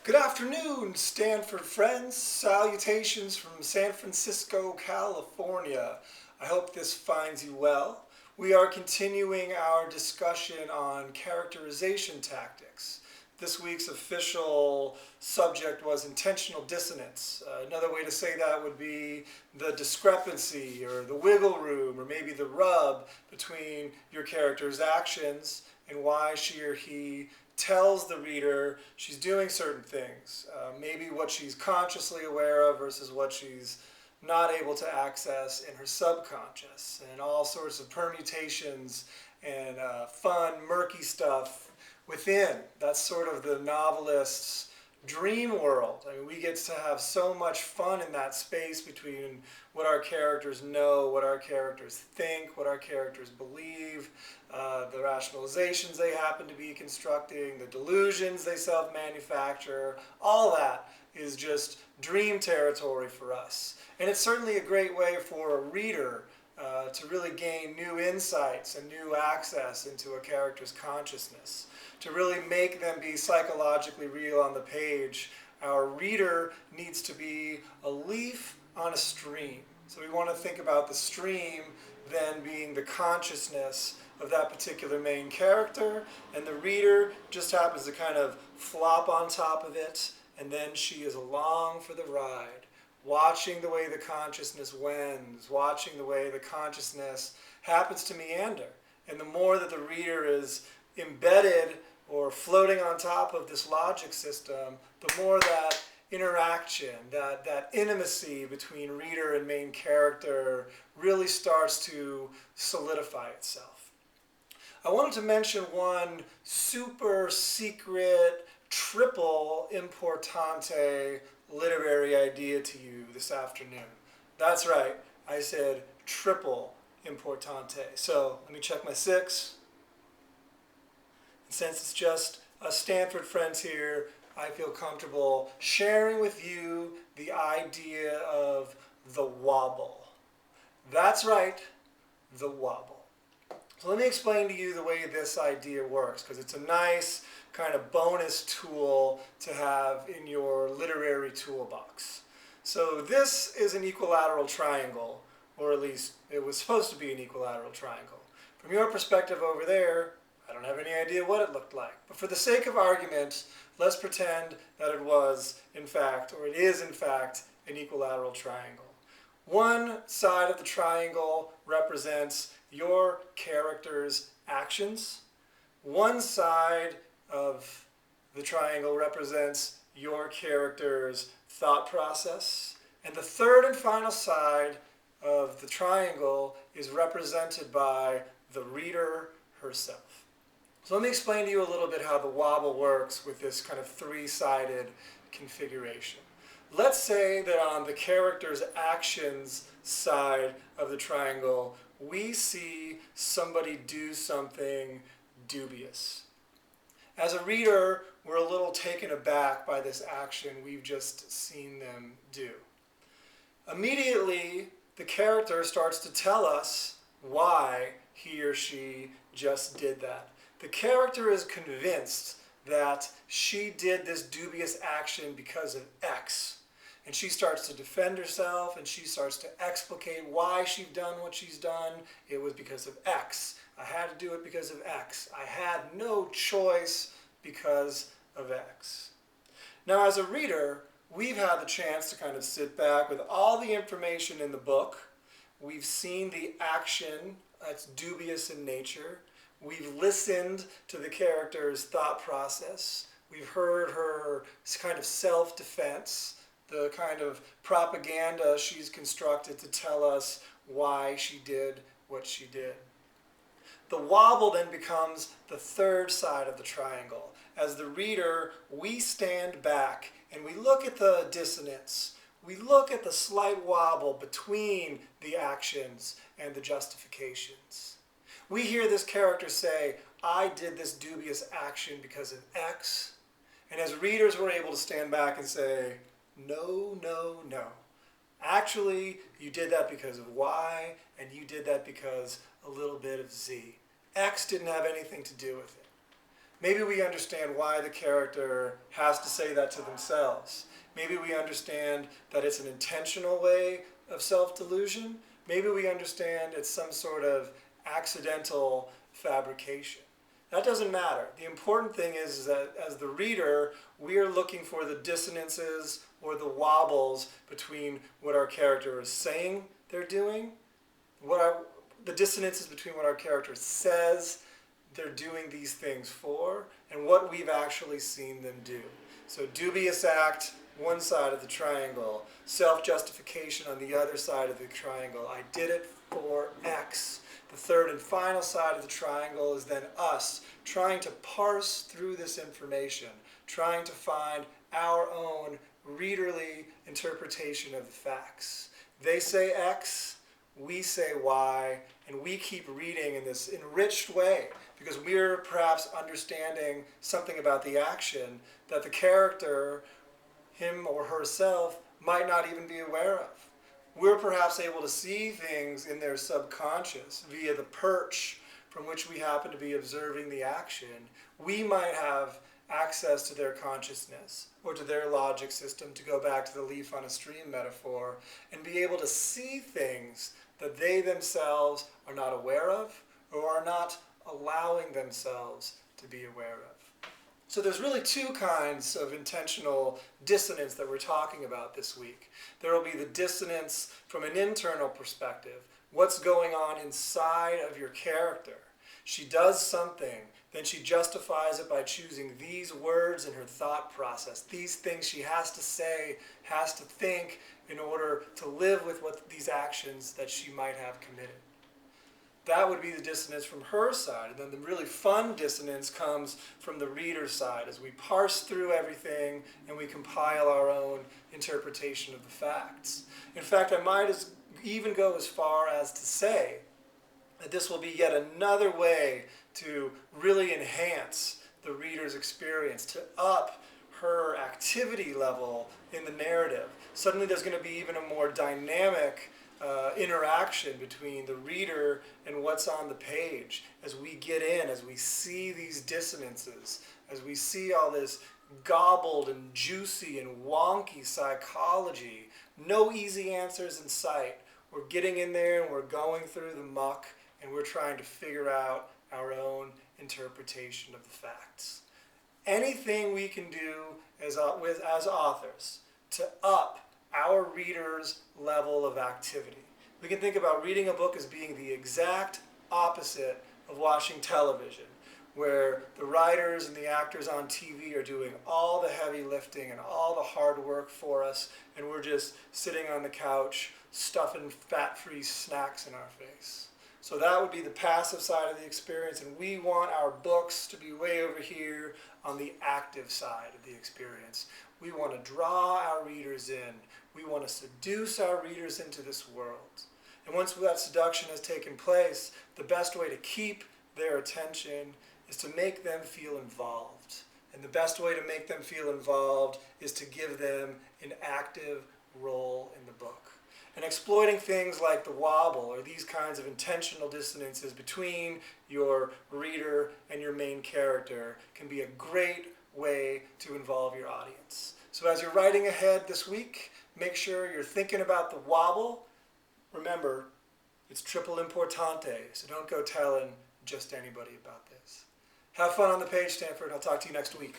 Good afternoon, Stanford friends. Salutations from San Francisco, California. I hope this finds you well. We are continuing our discussion on characterization tactics. This week's official subject was intentional dissonance. Another way to say that would be the discrepancy or the wiggle room or maybe the rub between your character's actions and why she or he tells the reader she's doing certain things. Maybe what she's consciously aware of versus what she's not able to access in her subconscious, and all sorts of permutations and fun, murky stuff within. That's sort of the novelist's dream world. I mean, we get to have so much fun in that space between what our characters know, what our characters think, what our characters believe, the rationalizations they happen to be constructing, the delusions they self-manufacture. All that is just dream territory for us. And it's certainly a great way for a reader to really gain new insights and new access into a character's consciousness, to really make them be psychologically real on the page. Our reader needs to be a leaf on a stream. So we want to think about the stream then being the consciousness of that particular main character, and the reader just happens to kind of flop on top of it, and then she is along for the ride, watching the way the consciousness wends, watching the way the consciousness happens to meander. And the more that the reader is embedded or floating on top of this logic system, the more that interaction, that intimacy between reader and main character really starts to solidify itself. I wanted to mention one super secret, triple importante literary idea to you this afternoon. That's right, I said triple importante. So let me check my six. And since it's just us Stanford friends here, I feel comfortable sharing with you the idea of the wobble. That's right, the wobble. So let me explain to you the way this idea works, because it's a nice kind of bonus tool to have in your literary toolbox. So this is an equilateral triangle, or at least it was supposed to be an equilateral triangle. From your perspective over there, I don't have any idea what it looked like. But for the sake of argument, let's pretend that it was, in fact, or it is, in fact, an equilateral triangle. One side of the triangle represents your character's actions. One side of the triangle represents your character's thought process. And the third and final side of the triangle is represented by the reader herself. So let me explain to you a little bit how the wobble works with this kind of three-sided configuration. Let's say that on the character's actions side of the triangle, we see somebody do something dubious. As a reader, we're a little taken aback by this action we've just seen them do. Immediately, the character starts to tell us why he or she just did that. The character is convinced that she did this dubious action because of X. And she starts to defend herself, and she starts to explicate why she's done what she's done. It was because of X. I had to do it because of X. I had no choice because of X. Now, as a reader, we've had the chance to kind of sit back with all the information in the book. We've seen the action that's dubious in nature. We've listened to the character's thought process. We've heard her kind of self-defense, the kind of propaganda she's constructed to tell us why she did what she did. The wobble then becomes the third side of the triangle. As the reader, we stand back and we look at the dissonance. We look at the slight wobble between the actions and the justifications. We hear this character say, I did this dubious action because of X. And as readers, we're able to stand back and say, no, no, no. Actually, you did that because of Y, and you did that because a little bit of Z. X didn't have anything to do with it. Maybe we understand why the character has to say that to themselves. Maybe we understand that it's an intentional way of self-delusion. Maybe we understand it's some sort of accidental fabrication. That doesn't matter. The important thing is that as the reader, we are looking for the dissonances or the wobbles between what our character is saying they're doing, the dissonances between what our character says they're doing these things for, and what we've actually seen them do. So dubious act, one side of the triangle, self-justification on the other side of the triangle. I did it for X. The third and final side of the triangle is then us trying to parse through this information, trying to find our own readerly interpretation of the facts. They say X, we say Y, and we keep reading in this enriched way because we're perhaps understanding something about the action that the character, him or herself, might not even be aware of. We're perhaps able to see things in their subconscious via the perch from which we happen to be observing the action. We might have access to their consciousness or to their logic system, to go back to the leaf on a stream metaphor, and be able to see things that they themselves are not aware of or are not allowing themselves to be aware of. So there's really two kinds of intentional dissonance that we're talking about this week. There will be the dissonance from an internal perspective, what's going on inside of your character. She does something, then she justifies it by choosing these words in her thought process, these things she has to say, has to think in order to live with these actions that she might have committed. That would be the dissonance from her side. And then the really fun dissonance comes from the reader's side as we parse through everything and we compile our own interpretation of the facts. In fact, I might even go as far as to say that this will be yet another way to really enhance the reader's experience, to up her activity level in the narrative. Suddenly there's going to be even a more dynamic interaction between the reader and what's on the page as we get in, as we see these dissonances, as we see all this gobbled and juicy and wonky psychology. No easy answers in sight. We're getting in there and we're going through the muck and we're trying to figure out our own interpretation of the facts. Anything we can do as authors to up our readers' level of activity. We can think about reading a book as being the exact opposite of watching television, where the writers and the actors on TV are doing all the heavy lifting and all the hard work for us, and we're just sitting on the couch stuffing fat-free snacks in our face. So that would be the passive side of the experience, and we want our books to be way over here on the active side of the experience. We want to draw our readers in. We want to seduce our readers into this world. And once that seduction has taken place, the best way to keep their attention is to make them feel involved. And the best way to make them feel involved is to give them an active role in the book. And exploiting things like the wobble or these kinds of intentional dissonances between your reader and your main character can be a great way to involve your audience. So as you're writing ahead this week, make sure you're thinking about the wobble. Remember, it's triple importante, so don't go telling just anybody about this. Have fun on the page, Stanford. I'll talk to you next week.